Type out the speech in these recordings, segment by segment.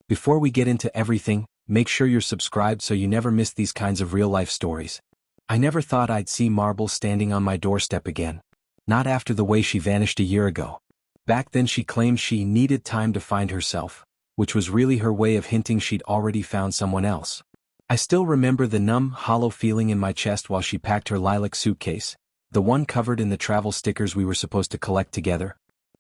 Before we get into everything, make sure you're subscribed so you never miss these kinds of real-life stories. I never thought I'd see Marble standing on my doorstep again. Not after the way she vanished a year ago. Back then she claimed she needed time to find herself, which was really her way of hinting she'd already found someone else. I still remember the numb, hollow feeling in my chest while she packed her lilac suitcase, the one covered in the travel stickers we were supposed to collect together.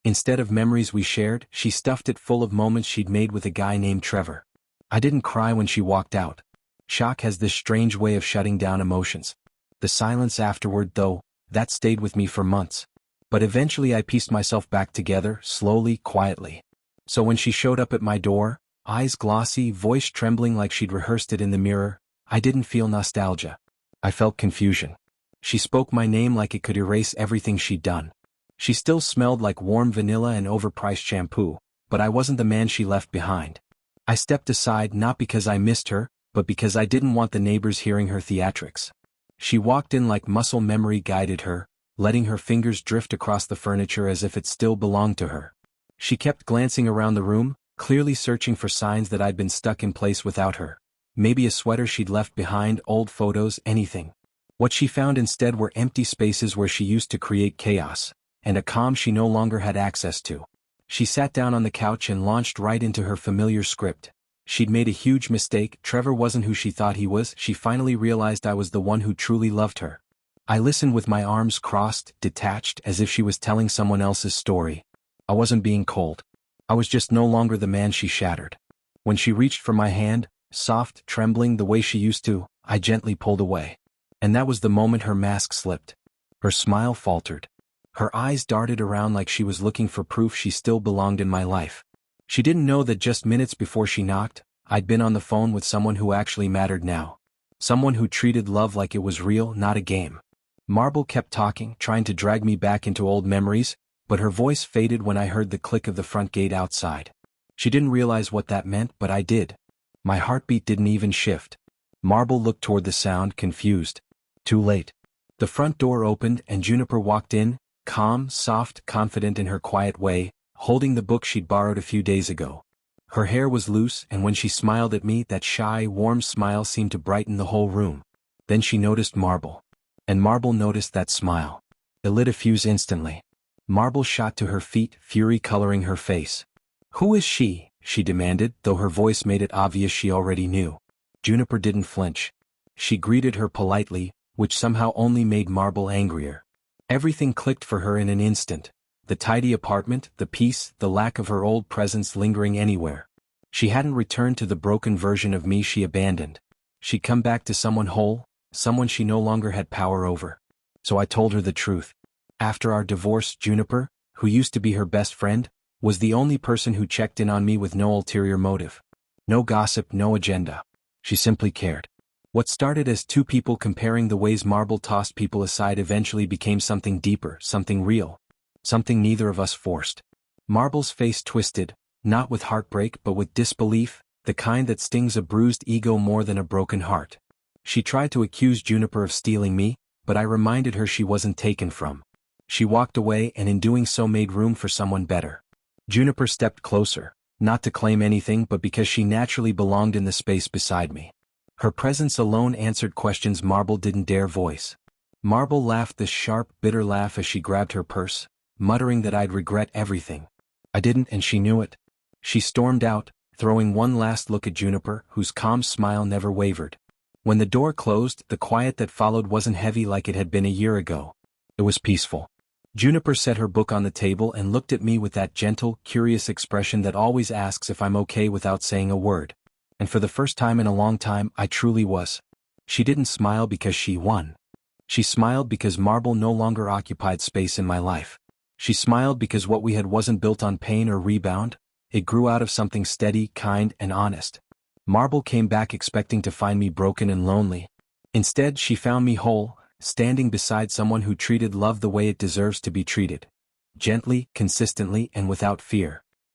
Instead of memories we shared, she stuffed it full of moments she'd made with a guy named Trevor. I didn't cry when she walked out. Shock has this strange way of shutting down emotions. The silence afterward, though, that stayed with me for months. But eventually I pieced myself back together, slowly, quietly. So when she showed up at my door, eyes glossy, voice trembling like she'd rehearsed it in the mirror, I didn't feel nostalgia. I felt confusion. She spoke my name like it could erase everything she'd done. She still smelled like warm vanilla and overpriced shampoo, but I wasn't the man she left behind. I stepped aside not because I missed her, but because I didn't want the neighbors hearing her theatrics. She walked in like muscle memory guided her, letting her fingers drift across the furniture as if it still belonged to her. She kept glancing around the room, clearly searching for signs that I'd been stuck in place without her. Maybe a sweater she'd left behind, old photos, anything. What she found instead were empty spaces where she used to create chaos, and a calm she no longer had access to. She sat down on the couch and launched right into her familiar script. She'd made a huge mistake. Trevor wasn't who she thought he was. She finally realized I was the one who truly loved her. I listened with my arms crossed, detached, as if she was telling someone else's story. I wasn't being cold. I was just no longer the man she shattered. When she reached for my hand, soft, trembling the way she used to, I gently pulled away. And that was the moment her mask slipped. Her smile faltered. Her eyes darted around like she was looking for proof she still belonged in my life. She didn't know that just minutes before she knocked, I'd been on the phone with someone who actually mattered now. Someone who treated love like it was real, not a game. Marble kept talking, trying to drag me back into old memories, but her voice faded when I heard the click of the front gate outside. She didn't realize what that meant, but I did. My heartbeat didn't even shift. Marble looked toward the sound, confused. Too late. The front door opened and Juniper walked in, calm, soft, confident in her quiet way, holding the book she'd borrowed a few days ago. Her hair was loose, and when she smiled at me, that shy, warm smile seemed to brighten the whole room. Then she noticed Marble. And Marble noticed that smile. It lit a fuse instantly. Marble shot to her feet, fury coloring her face. "Who is she?" she demanded, though her voice made it obvious she already knew. Juniper didn't flinch. She greeted her politely, which somehow only made Marble angrier. Everything clicked for her in an instant. The tidy apartment, the peace, the lack of her old presence lingering anywhere. She hadn't returned to the broken version of me she abandoned. She'd come back to someone whole, someone she no longer had power over. So I told her the truth. After our divorce, Juniper, who used to be her best friend, was the only person who checked in on me with no ulterior motive. No gossip, no agenda. She simply cared. What started as two people comparing the ways Marble tossed people aside eventually became something deeper, something real. Something neither of us forced. Marble's face twisted, not with heartbreak but with disbelief, the kind that stings a bruised ego more than a broken heart. She tried to accuse Juniper of stealing me, but I reminded her she wasn't taken from. She walked away and in doing so made room for someone better. Juniper stepped closer, not to claim anything but because she naturally belonged in the space beside me. Her presence alone answered questions Marble didn't dare voice. Marble laughed this sharp, bitter laugh as she grabbed her purse, muttering that I'd regret everything. I didn't, and she knew it. She stormed out, throwing one last look at Juniper, whose calm smile never wavered. When the door closed, the quiet that followed wasn't heavy like it had been a year ago. It was peaceful. Juniper set her book on the table and looked at me with that gentle, curious expression that always asks if I'm okay without saying a word. And for the first time in a long time, I truly was. She didn't smile because she won. She smiled because Marble no longer occupied space in my life. She smiled because what we had wasn't built on pain or rebound. It grew out of something steady, kind, and honest. Marble came back expecting to find me broken and lonely. Instead, she found me whole, standing beside someone who treated love the way it deserves to be treated. Gently, consistently, and without fear.